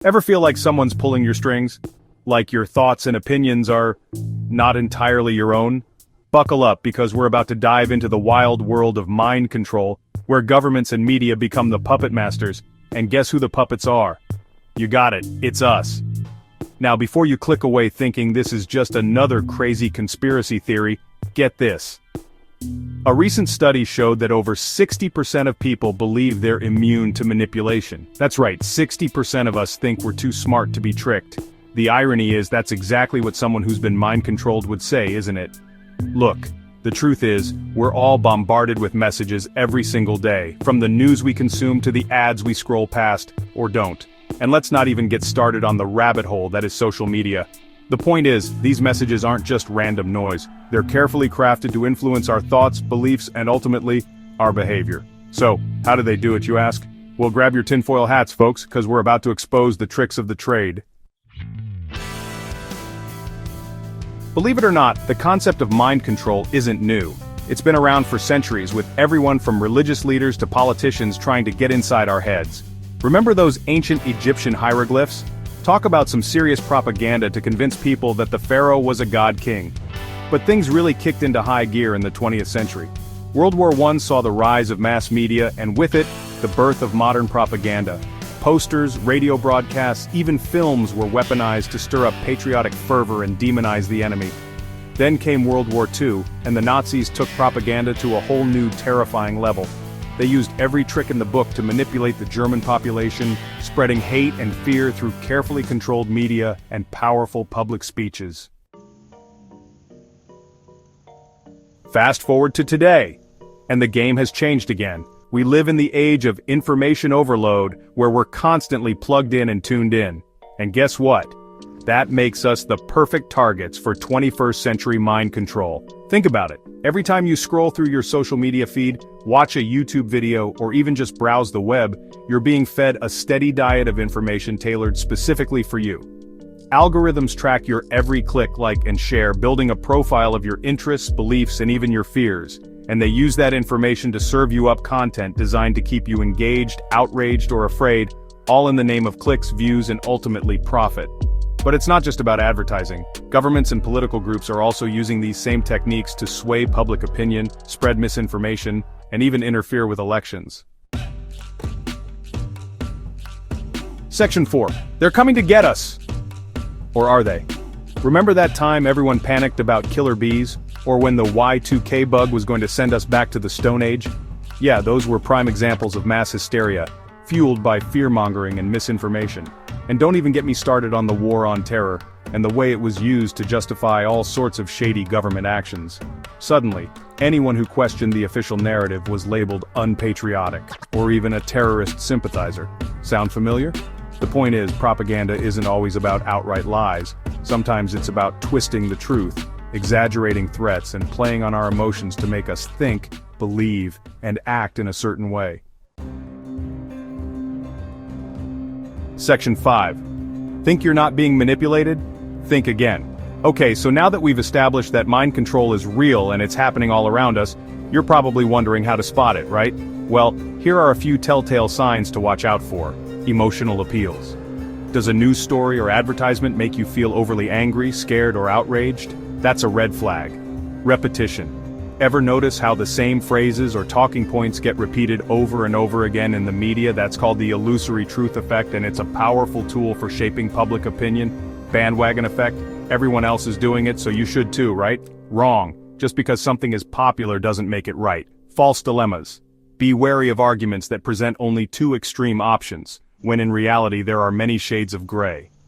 Ever feel like someone's pulling your strings? Like your thoughts and opinions are not entirely your own? Buckle up, because we're about to dive into the wild world of mind control, where governments and media become the puppet masters, and guess who the puppets are? You got it, it's us. Now, before you click away thinking this is just another crazy conspiracy theory, get this. A recent study showed that over 60% of people believe they're immune to manipulation. That's right, 60% of us think we're too smart to be tricked. The irony is that's exactly what someone who's been mind-controlled would say, isn't it? Look, the truth is, we're all bombarded with messages every single day, from the news we consume to the ads we scroll past, or don't. And let's not even get started on the rabbit hole that is social media. The point is, these messages aren't just random noise. They're carefully crafted to influence our thoughts, beliefs, and ultimately, our behavior. So, how do they do it, you ask? Well, grab your tinfoil hats, folks, because we're about to expose the tricks of the trade. Believe it or not, the concept of mind control isn't new. It's been around for centuries, with everyone from religious leaders to politicians trying to get inside our heads. Remember those ancient Egyptian hieroglyphs? Talk about some serious propaganda to convince people that the pharaoh was a god king. But things really kicked into high gear in the 20th century. World War I saw the rise of mass media, and with it, the birth of modern propaganda. Posters, radio broadcasts, even films were weaponized to stir up patriotic fervor and demonize the enemy. Then came World War II, and the Nazis took propaganda to a whole new terrifying level. They used every trick in the book to manipulate the German population, spreading hate and fear through carefully controlled media and powerful public speeches. Fast forward to today, and the game has changed again. We live in the age of information overload, where we're constantly plugged in and tuned in. And guess what? That makes us the perfect targets for 21st century mind control. Think about it. Every time you scroll through your social media feed, watch a YouTube video, or even just browse the web, you're being fed a steady diet of information tailored specifically for you. Algorithms track your every click, like, and share, building a profile of your interests, beliefs, and even your fears. And they use that information to serve you up content designed to keep you engaged, outraged, or afraid, all in the name of clicks, views, and ultimately profit. But it's not just about advertising. Governments and political groups are also using these same techniques to sway public opinion, spread misinformation, and even interfere with elections. Section 4. They're coming to get us. Or are they? Remember that time everyone panicked about killer bees? Or when the Y2K bug was going to send us back to the Stone Age? Yeah, those were prime examples of mass hysteria, fueled by fear-mongering and misinformation. And don't even get me started on the war on terror, and the way it was used to justify all sorts of shady government actions. Suddenly, anyone who questioned the official narrative was labeled unpatriotic, or even a terrorist sympathizer. Sound familiar? The point is, propaganda isn't always about outright lies. Sometimes it's about twisting the truth, exaggerating threats, and playing on our emotions to make us think, believe, and act in a certain way. Section 5. Think you're not being manipulated? Think again. Okay, so now that we've established that mind control is real and it's happening all around us, you're probably wondering how to spot it, right? Well, here are a few telltale signs to watch out for. Emotional appeals. Does a news story or advertisement make you feel overly angry, scared, or outraged? That's a red flag. Repetition. Ever notice how the same phrases or talking points get repeated over and over again in the media? That's called the illusory truth effect, and it's a powerful tool for shaping public opinion. Bandwagon effect. Everyone else is doing it, so you should too, right? Wrong. Just because something is popular doesn't make it right. False dilemmas. Be wary of arguments that present only two extreme options, when in reality there are many shades of gray.